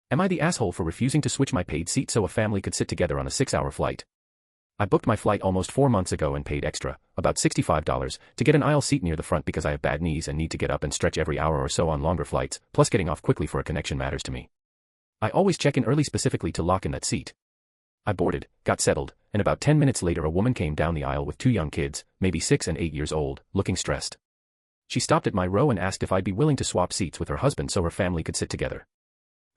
Am I the asshole for refusing to switch my paid seat so a family could sit together on a 6-hour flight? I booked my flight almost 4 months ago and paid extra, about $65, to get an aisle seat near the front because I have bad knees and need to get up and stretch every hour or so on longer flights, plus getting off quickly for a connection matters to me. I always check in early specifically to lock in that seat. I boarded, got settled, and about 10 minutes later a woman came down the aisle with 2 young kids, maybe 6 and 8 years old, looking stressed. She stopped at my row and asked if I'd be willing to swap seats with her husband so her family could sit together.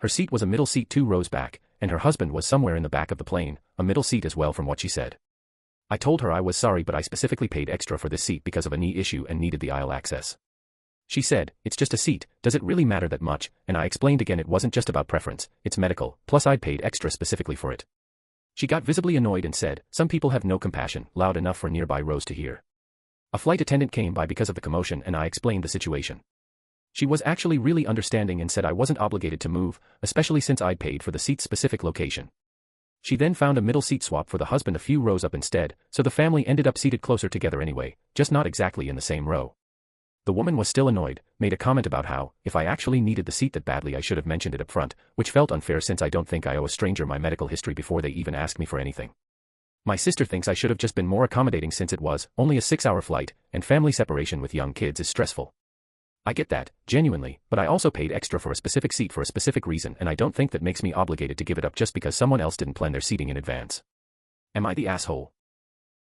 Her seat was a middle seat 2 rows back, and her husband was somewhere in the back of the plane, a middle seat as well from what she said. I told her I was sorry but I specifically paid extra for this seat because of a knee issue and needed the aisle access. She said, "It's just a seat, does it really matter that much?" And I explained again it wasn't just about preference, it's medical, plus I'd paid extra specifically for it. She got visibly annoyed and said, "Some people have no compassion," loud enough for nearby rows to hear. A flight attendant came by because of the commotion and I explained the situation. She was actually really understanding and said I wasn't obligated to move, especially since I'd paid for the seat's specific location. She then found a middle seat swap for the husband a few rows up instead, so the family ended up seated closer together anyway, just not exactly in the same row. The woman was still annoyed, made a comment about how, if I actually needed the seat that badly I should have mentioned it up front, which felt unfair since I don't think I owe a stranger my medical history before they even ask me for anything. My sister thinks I should have just been more accommodating since it was only a 6-hour flight, and family separation with young kids is stressful. I get that, genuinely, but I also paid extra for a specific seat for a specific reason and I don't think that makes me obligated to give it up just because someone else didn't plan their seating in advance. Am I the asshole?